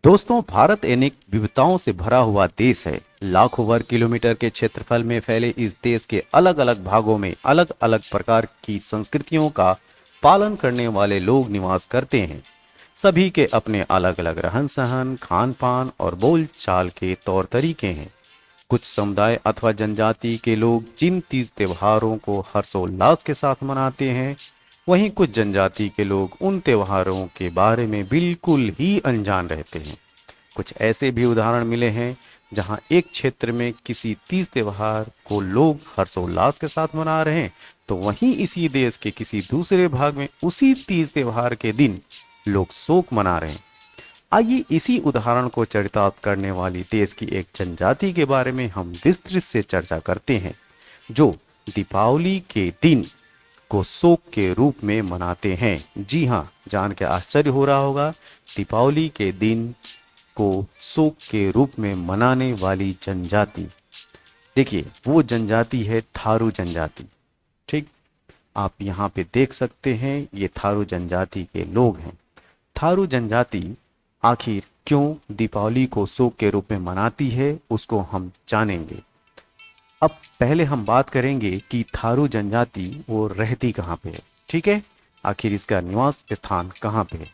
दोस्तों, भारत अनेक विविधताओं से भरा हुआ देश है। लाखों वर्ग किलोमीटर के क्षेत्रफल में फैले इस देश के अलग अलग भागों में अलग अलग प्रकार की संस्कृतियों का पालन करने वाले लोग निवास करते हैं। सभी के अपने अलग अलग रहन सहन, खान पान और बोल चाल के तौर तरीके हैं। कुछ समुदाय अथवा जनजाति के लोग जिन तीज त्योहारों को हर्षोल्लास के साथ मनाते हैं, वहीं कुछ जनजाति के लोग उन त्योहारों के बारे में बिल्कुल ही अनजान रहते हैं। कुछ ऐसे भी उदाहरण मिले हैं जहां एक क्षेत्र में किसी तीज त्योहार को लोग हर्षोल्लास के साथ मना रहे हैं, तो वहीं इसी देश के किसी दूसरे भाग में उसी तीज त्योहार के दिन लोग शोक मना रहे हैं। आइए इसी उदाहरण को चरितार्थ करने वाली देश की एक जनजाति के बारे में हम विस्तृत से चर्चा करते हैं, जो दीपावली के दिन को शोक के रूप में मनाते हैं। जी हाँ, जान के आश्चर्य हो रहा होगा, दीपावली के दिन को शोक के रूप में मनाने वाली जनजाति, देखिए वो जनजाति है थारू जनजाति। ठीक, आप यहाँ पे देख सकते हैं, ये थारू जनजाति के लोग हैं। थारू जनजाति आखिर क्यों दीपावली को शोक के रूप में मनाती है, उसको हम जानेंगे। अब पहले हम बात करेंगे कि थारू जनजाति वो रहती कहाँ पे है। ठीक है, आखिर इसका निवास स्थान कहाँ पे है।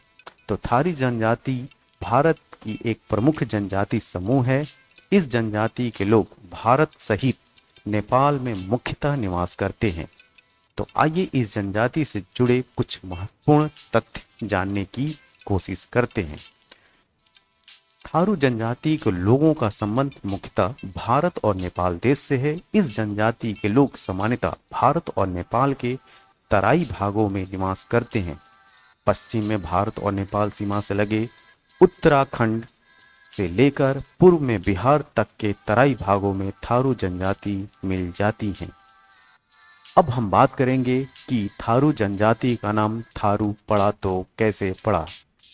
तो थारू जनजाति भारत की एक प्रमुख जनजाति समूह है। इस जनजाति के लोग भारत सहित नेपाल में मुख्यतः निवास करते हैं। तो आइए इस जनजाति से जुड़े कुछ महत्वपूर्ण तथ्य जानने की कोशिश करते हैं। थारू जनजाति के लोगों का संबंध मुख्यतः भारत और नेपाल देश से है। इस जनजाति के लोग सामान्यतः भारत और नेपाल के तराई भागों में निवास करते हैं। पश्चिम में भारत और नेपाल सीमा से लगे उत्तराखंड से लेकर पूर्व में बिहार तक के तराई भागों में थारू जनजाति मिल जाती हैं। अब हम बात करेंगे कि थारू जनजाति का नाम थारू पड़ा तो कैसे पड़ा।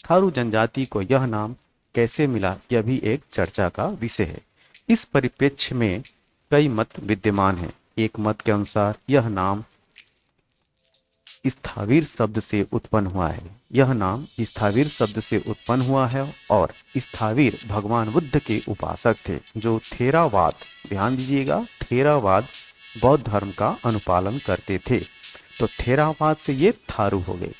थारू जनजाति को यह नाम कैसे मिला, यह भी एक चर्चा का विषय है। इस परिप्रेक्ष्य में कई मत विद्यमान हैं। एक मत के अनुसार यह नाम स्थावीर शब्द से उत्पन्न हुआ है। यह नाम स्थावीर शब्द से उत्पन्न हुआ है और स्थावीर भगवान बुद्ध के उपासक थे, जो थेरावाद, ध्यान दीजिएगा, थेरावाद बौद्ध धर्म का अनुपालन करते थे। तो थेरावाद से ये थारू हो गए।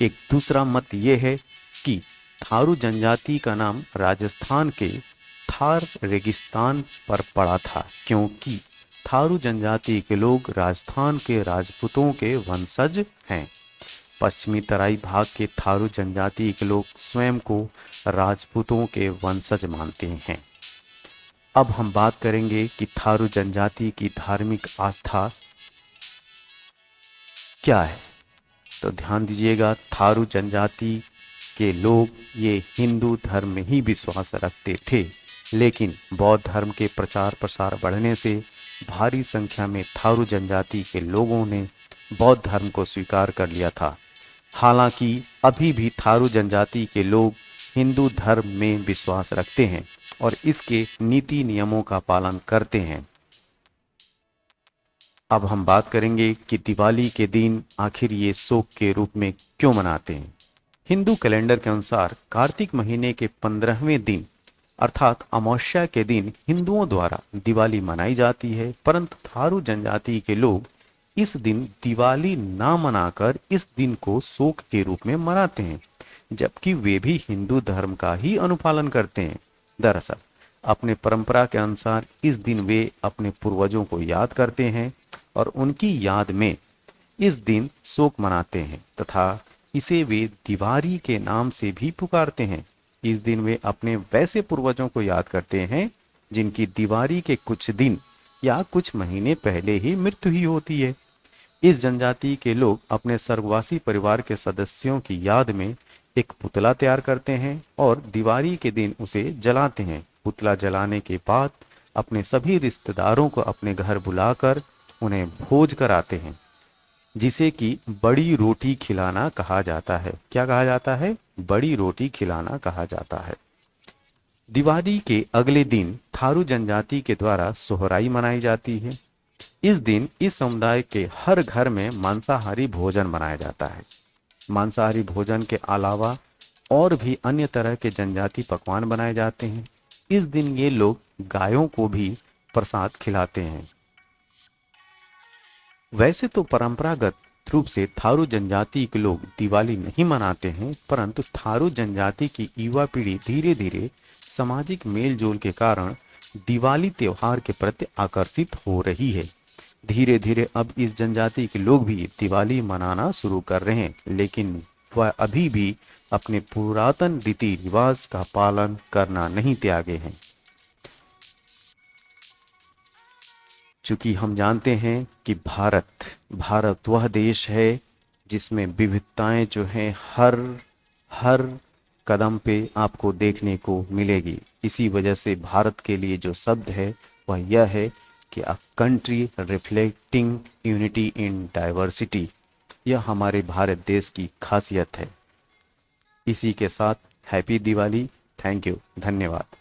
एक दूसरा मत ये है कि थारू जनजाति का नाम राजस्थान के थार रेगिस्तान पर पड़ा था, क्योंकि थारू जनजाति के लोग राजस्थान के राजपूतों के वंशज हैं। पश्चिमी तराई भाग के थारू जनजाति के लोग स्वयं को राजपूतों के वंशज मानते हैं। अब हम बात करेंगे कि थारू जनजाति की धार्मिक आस्था क्या है। तो ध्यान दीजिएगा, थारू जनजाति के लोग ये हिंदू धर्म में ही विश्वास रखते थे, लेकिन बौद्ध धर्म के प्रचार प्रसार बढ़ने से भारी संख्या में थारू जनजाति के लोगों ने बौद्ध धर्म को स्वीकार कर लिया था। हालांकि अभी भी थारू जनजाति के लोग हिंदू धर्म में विश्वास रखते हैं और इसके नीति नियमों का पालन करते हैं। अब हम बात करेंगे कि दिवाली के दिन आखिर ये शोक के रूप में क्यों मनाते हैं। हिंदू कैलेंडर के अनुसार कार्तिक महीने के 15वें दिन अर्थात अमावस्या के दिन हिंदुओं द्वारा दिवाली मनाई जाती है, परंतु थारू जनजाति के लोग इस दिन दिवाली ना मनाकर इस दिन को शोक के रूप में मनाते हैं, जबकि वे भी हिंदू धर्म का ही अनुपालन करते हैं। दरअसल अपने परंपरा के अनुसार इस दिन वे अपने पूर्वजों को याद करते हैं और उनकी याद में इस दिन शोक मनाते हैं तथा इसे वे दिवाली के नाम से भी पुकारते हैं। इस दिन वे अपने वैसे पूर्वजों को याद करते हैं जिनकी दिवाली के कुछ दिन या कुछ महीने पहले ही मृत्यु ही होती है। इस जनजाति के लोग अपने स्वर्गवासी परिवार के सदस्यों की याद में एक पुतला तैयार करते हैं और दिवाली के दिन उसे जलाते हैं। पुतला जलाने के बाद अपने सभी रिश्तेदारों को अपने घर बुलाकर उन्हें भोज कराते हैं, जिसे कि बड़ी रोटी खिलाना कहा जाता है। क्या कहा जाता है? बड़ी रोटी खिलाना कहा जाता है। दिवाली के अगले दिन थारू जनजाति के द्वारा सोहराई मनाई जाती है। इस दिन इस समुदाय के हर घर में मांसाहारी भोजन बनाया जाता है। मांसाहारी भोजन के अलावा और भी अन्य तरह के जनजाति पकवान बनाए जाते हैं। इस दिन ये लोग गायों को भी प्रसाद खिलाते हैं। वैसे तो परंपरागत रूप से थारू जनजाति के लोग दिवाली नहीं मनाते हैं, परंतु थारू जनजाति की युवा पीढ़ी धीरे धीरे सामाजिक मेलजोल के कारण दिवाली त्योहार के प्रति आकर्षित हो रही है। धीरे धीरे अब इस जनजाति के लोग भी दिवाली मनाना शुरू कर रहे हैं, लेकिन वह अभी भी अपने पुरातन रीति रिवाज का पालन करना नहीं त्यागे हैं। चूंकि हम जानते हैं कि भारत वह देश है जिसमें विविधताएं जो हैं हर हर कदम पे आपको देखने को मिलेगी। इसी वजह से भारत के लिए जो शब्द है वह यह है कि a country reflecting unity in diversity. यह हमारे भारत देश की खासियत है। इसी के साथ हैप्पी दिवाली। थैंक यू, धन्यवाद।